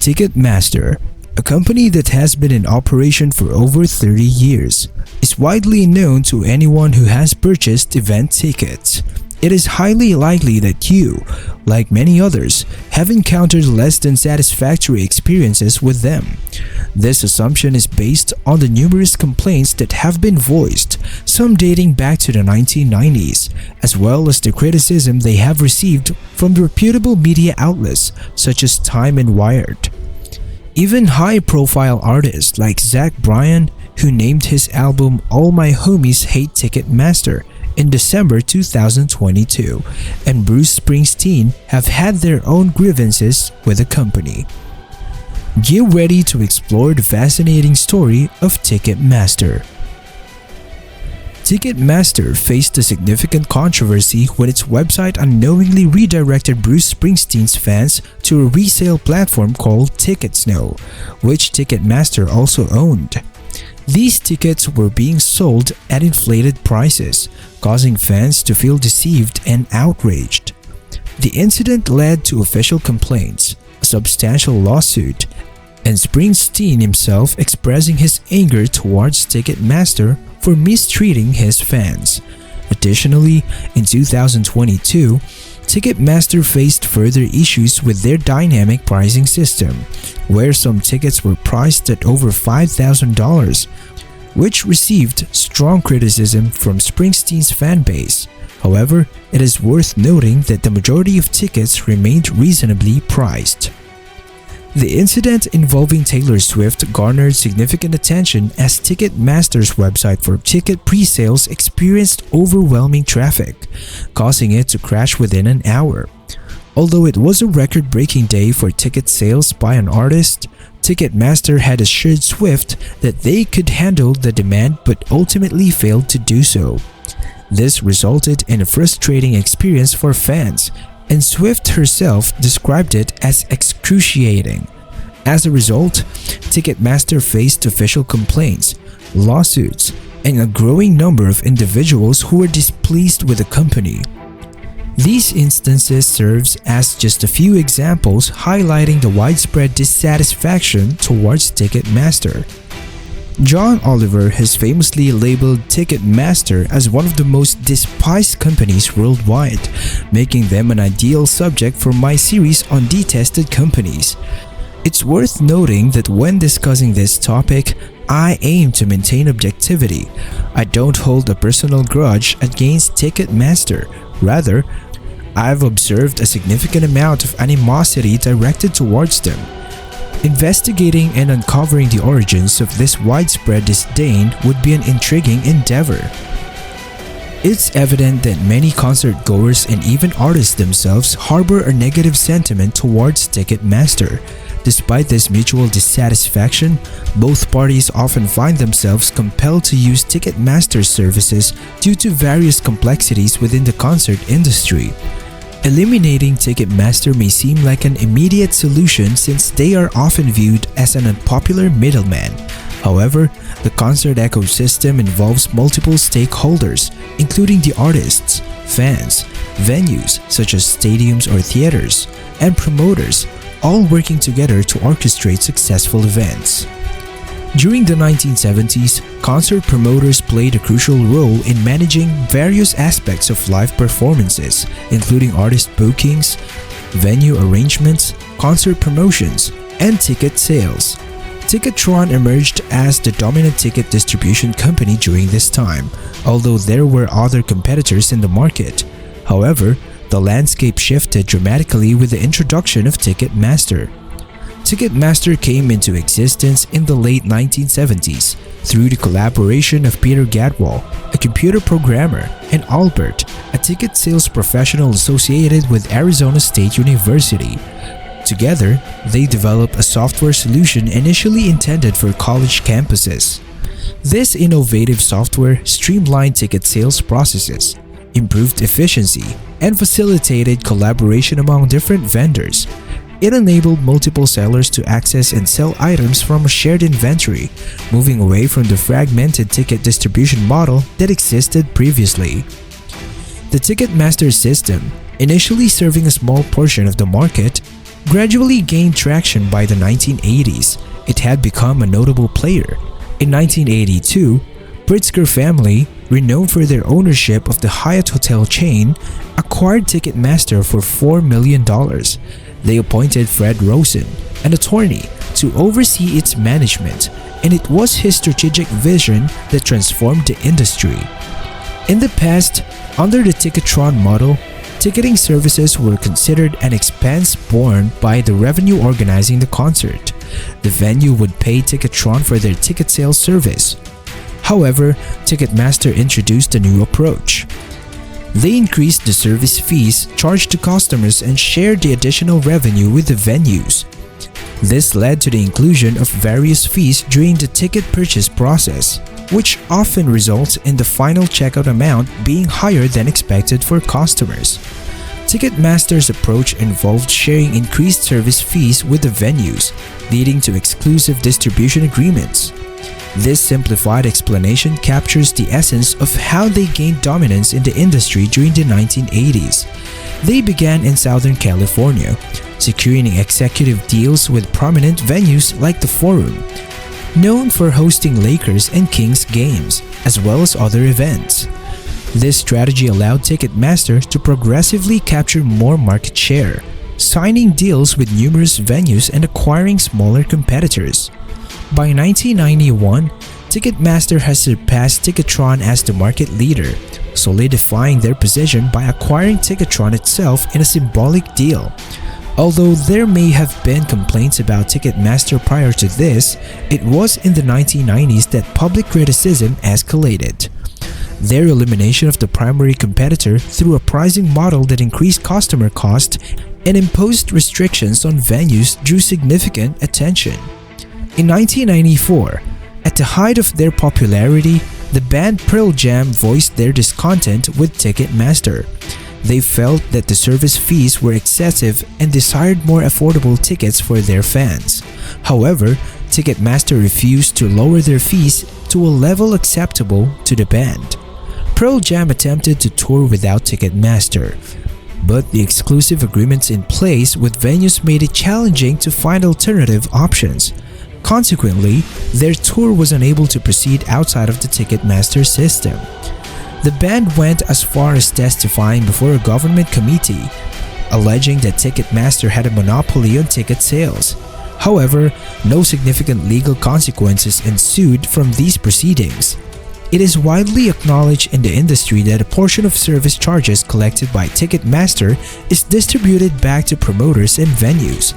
Ticketmaster, a company that has been in operation for over 30 years, is widely known to anyone who has purchased event tickets. It is highly likely that you, like many others, have encountered less than satisfactory experiences with them. This assumption is based on the numerous complaints that have been voiced, some dating back to the 1990s, as well as the criticism they have received from reputable media outlets such as Time and Wired. Even high-profile artists like Zach Bryan, who named his album All My Homies Hate Ticketmaster in December 2022, and Bruce Springsteen have had their own grievances with the company. Get ready to explore the fascinating story of Ticketmaster. Ticketmaster faced a significant controversy when its website unknowingly redirected Bruce Springsteen's fans to a resale platform called TicketSnow, which Ticketmaster also owned. These tickets were being sold at inflated prices, causing fans to feel deceived and outraged. The incident led to official complaints, a substantial lawsuit, and Springsteen himself expressing his anger towards Ticketmaster for mistreating his fans. Additionally, in 2022, Ticketmaster faced further issues with their dynamic pricing system, where some tickets were priced at over $5,000, which received strong criticism from Springsteen's fanbase. However, it is worth noting that the majority of tickets remained reasonably priced. The incident involving Taylor Swift garnered significant attention as Ticketmaster's website for ticket pre-sales experienced overwhelming traffic, causing it to crash within an hour. Although it was a record-breaking day for ticket sales by an artist, Ticketmaster had assured Swift that they could handle the demand but ultimately failed to do so. This resulted in a frustrating experience for fans, and Swift herself described it as excruciating. As a result, Ticketmaster faced official complaints, lawsuits, and a growing number of individuals who were displeased with the company. These instances serves as just a few examples highlighting the widespread dissatisfaction towards Ticketmaster. John Oliver has famously labeled Ticketmaster as one of the most despised companies worldwide, making them an ideal subject for my series on detested companies. It's worth noting that when discussing this topic, I aim to maintain objectivity. I don't hold a personal grudge against Ticketmaster. Rather, I've observed a significant amount of animosity directed towards them. Investigating and uncovering the origins of this widespread disdain would be an intriguing endeavor. It's evident that many concert goers and even artists themselves harbor a negative sentiment towards Ticketmaster. Despite this mutual dissatisfaction, both parties often find themselves compelled to use Ticketmaster's services due to various complexities within the concert industry. Eliminating Ticketmaster may seem like an immediate solution since they are often viewed as an unpopular middleman. However, the concert ecosystem involves multiple stakeholders, including the artists, fans, venues such as stadiums or theaters, and promoters, all working together to orchestrate successful events. During the 1970s, concert promoters played a crucial role in managing various aspects of live performances, including artist bookings, venue arrangements, concert promotions, and ticket sales. Ticketron emerged as the dominant ticket distribution company during this time, although there were other competitors in the market. However, the landscape shifted dramatically with the introduction of Ticketmaster. Ticketmaster came into existence in the late 1970s through the collaboration of Peter Gadwall, a computer programmer, and Albert, a ticket sales professional associated with Arizona State University. Together, they developed a software solution initially intended for college campuses. This innovative software streamlined ticket sales processes, improved efficiency, and facilitated collaboration among different vendors. It enabled multiple sellers to access and sell items from a shared inventory, moving away from the fragmented ticket distribution model that existed previously. The Ticketmaster system, initially serving a small portion of the market, gradually gained traction by the 1980s. It had become a notable player. In 1982, Pritzker family, renowned for their ownership of the Hyatt hotel chain, acquired Ticketmaster for $4 million. They appointed Fred Rosen, an attorney, to oversee its management, and it was his strategic vision that transformed the industry. In the past, under the Ticketron model, ticketing services were considered an expense borne by the revenue organizing the concert. The venue would pay Ticketron for their ticket sales service. However, Ticketmaster introduced a new approach. They increased the service fees charged to customers and shared the additional revenue with the venues. This led to the inclusion of various fees during the ticket purchase process, which often results in the final checkout amount being higher than expected for customers. Ticketmaster's approach involved sharing increased service fees with the venues, leading to exclusive distribution agreements. This simplified explanation captures the essence of how they gained dominance in the industry during the 1980s. They began in Southern California, securing executive deals with prominent venues like the Forum, known for hosting Lakers and Kings games, as well as other events. This strategy allowed Ticketmaster to progressively capture more market share, signing deals with numerous venues and acquiring smaller competitors. By 1991, Ticketmaster has surpassed Ticketron as the market leader, solidifying their position by acquiring Ticketron itself in a symbolic deal. Although there may have been complaints about Ticketmaster prior to this, it was in the 1990s that public criticism escalated. Their elimination of the primary competitor through a pricing model that increased customer cost and imposed restrictions on venues drew significant attention. In 1994, at the height of their popularity, the band Pearl Jam voiced their discontent with Ticketmaster. They felt that the service fees were excessive and desired more affordable tickets for their fans. However, Ticketmaster refused to lower their fees to a level acceptable to the band. Pearl Jam attempted to tour without Ticketmaster, but the exclusive agreements in place with venues made it challenging to find alternative options. Consequently, their tour was unable to proceed outside of the Ticketmaster system. The band went as far as testifying before a government committee, alleging that Ticketmaster had a monopoly on ticket sales. However, no significant legal consequences ensued from these proceedings. It is widely acknowledged in the industry that a portion of service charges collected by Ticketmaster is distributed back to promoters and venues.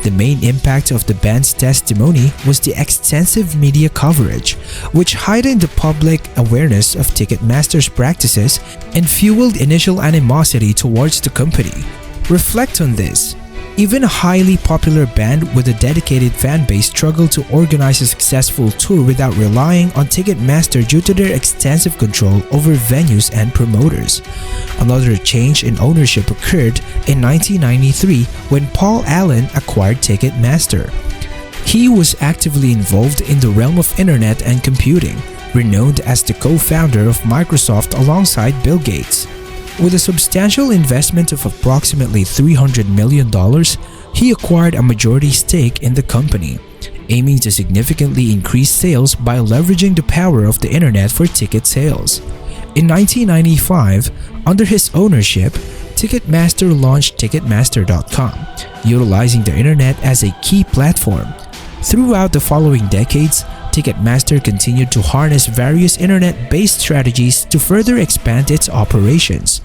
The main impact of the band's testimony was the extensive media coverage, which heightened the public awareness of Ticketmaster's practices and fueled initial animosity towards the company. Reflect on this. Even a highly popular band with a dedicated fan base struggled to organize a successful tour without relying on Ticketmaster due to their extensive control over venues and promoters. Another change in ownership occurred in 1993 when Paul Allen acquired Ticketmaster. He was actively involved in the realm of internet and computing, renowned as the co-founder of Microsoft alongside Bill Gates. With a substantial investment of approximately $300 million, he acquired a majority stake in the company, aiming to significantly increase sales by leveraging the power of the internet for ticket sales. In 1995, under his ownership, Ticketmaster launched Ticketmaster.com, utilizing the internet as a key platform. Throughout the following decades, Ticketmaster continued to harness various internet-based strategies to further expand its operations.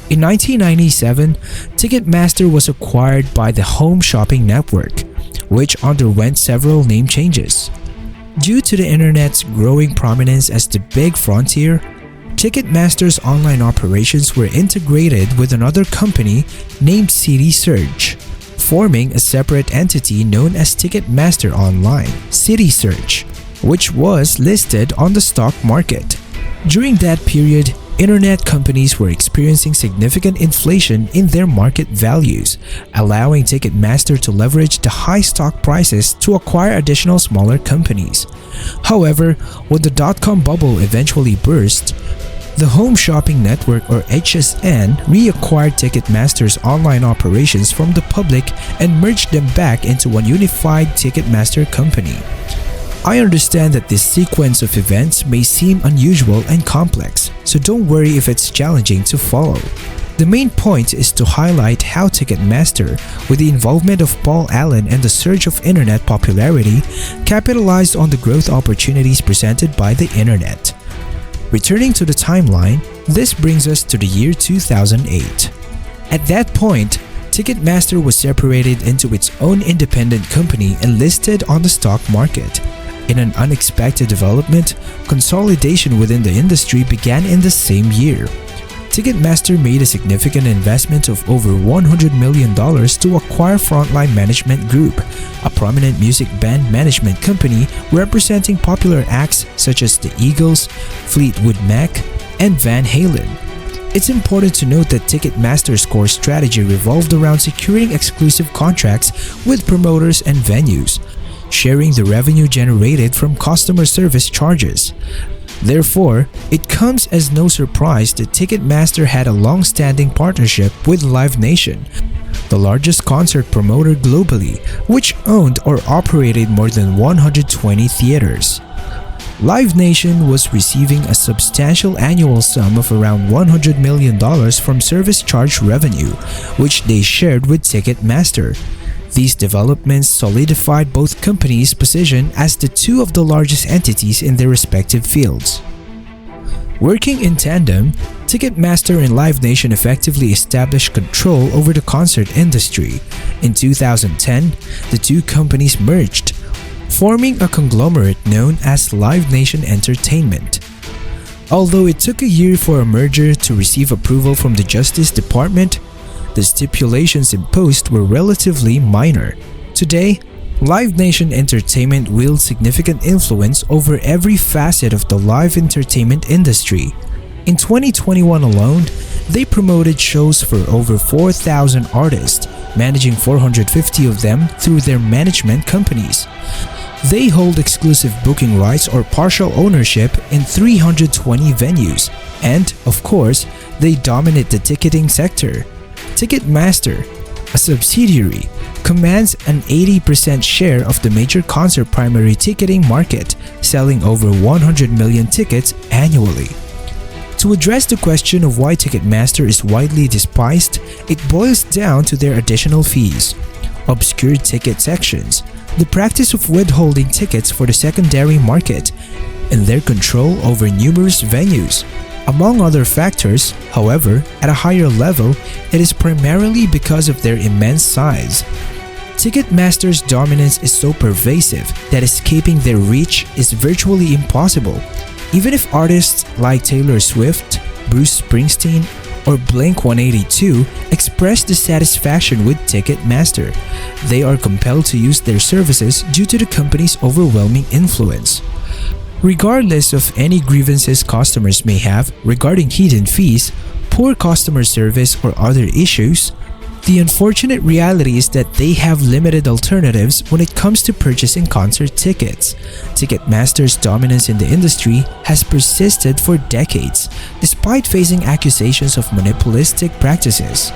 In 1997, Ticketmaster was acquired by the Home Shopping Network, which underwent several name changes. Due to the internet's growing prominence as the big frontier, Ticketmaster's online operations were integrated with another company named CitySearch, forming a separate entity known as Ticketmaster Online, CitySearch, which was listed on the stock market. During that period, internet companies were experiencing significant inflation in their market values, allowing Ticketmaster to leverage the high stock prices to acquire additional smaller companies. However, when the dot-com bubble eventually burst, The Home Shopping Network, or HSN, reacquired Ticketmaster's online operations from the public and merged them back into one unified Ticketmaster company. I understand that this sequence of events may seem unusual and complex, so don't worry if it's challenging to follow. The main point is to highlight how Ticketmaster, with the involvement of Paul Allen and the surge of internet popularity, capitalized on the growth opportunities presented by the internet. Returning to the timeline, this brings us to the year 2008. At that point, Ticketmaster was separated into its own independent company and listed on the stock market. In an unexpected development, consolidation within the industry began in the same year. Ticketmaster made a significant investment of over $100 million to acquire Frontline Management Group, a prominent music band management company representing popular acts such as the Eagles, Fleetwood Mac, and Van Halen. It's important to note that Ticketmaster's core strategy revolved around securing exclusive contracts with promoters and venues, sharing the revenue generated from customer service charges. Therefore, it comes as no surprise that Ticketmaster had a long-standing partnership with Live Nation, the largest concert promoter globally, which owned or operated more than 120 theaters. Live Nation was receiving a substantial annual sum of around $100 million from service charge revenue, which they shared with Ticketmaster. These developments solidified both companies' position as the two of the largest entities in their respective fields. Working in tandem, Ticketmaster and Live Nation effectively established control over the concert industry. In 2010, the two companies merged, forming a conglomerate known as Live Nation Entertainment. Although it took a year for a merger to receive approval from the Justice Department, the stipulations imposed were relatively minor. Today, Live Nation Entertainment wields significant influence over every facet of the live entertainment industry. In 2021 alone, they promoted shows for over 4,000 artists, managing 450 of them through their management companies. They hold exclusive booking rights or partial ownership in 320 venues, and, of course, they dominate the ticketing sector. Ticketmaster, a subsidiary, commands an 80% share of the major concert primary ticketing market, selling over 100 million tickets annually. To address the question of why Ticketmaster is widely despised, it boils down to their additional fees, obscure ticket sections, the practice of withholding tickets for the secondary market, and their control over numerous venues. Among other factors, however, at a higher level, it is primarily because of their immense size. Ticketmaster's dominance is so pervasive that escaping their reach is virtually impossible. Even if artists like Taylor Swift, Bruce Springsteen, or Blink-182 express dissatisfaction with Ticketmaster, they are compelled to use their services due to the company's overwhelming influence. Regardless of any grievances customers may have regarding hidden fees, poor customer service, or other issues, the unfortunate reality is that they have limited alternatives when it comes to purchasing concert tickets. Ticketmaster's dominance in the industry has persisted for decades, despite facing accusations of monopolistic practices.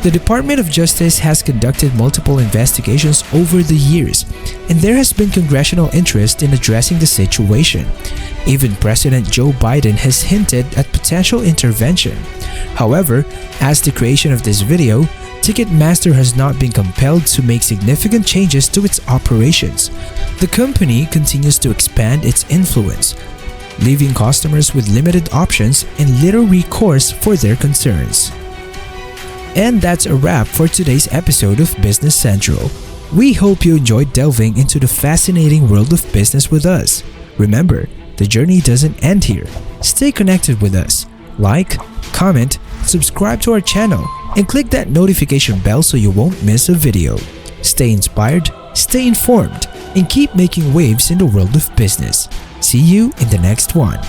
The Department of Justice has conducted multiple investigations over the years, and there has been congressional interest in addressing the situation. Even President Joe Biden has hinted at potential intervention. However, as the creation of this video, Ticketmaster has not been compelled to make significant changes to its operations. The company continues to expand its influence, leaving customers with limited options and little recourse for their concerns. And that's a wrap for today's episode of Business Central. We hope you enjoyed delving into the fascinating world of business with us. Remember, the journey doesn't end here. Stay connected with us. Like, comment, subscribe to our channel, and click that notification bell so you won't miss a video. Stay inspired, stay informed, and keep making waves in the world of business. See you in the next one.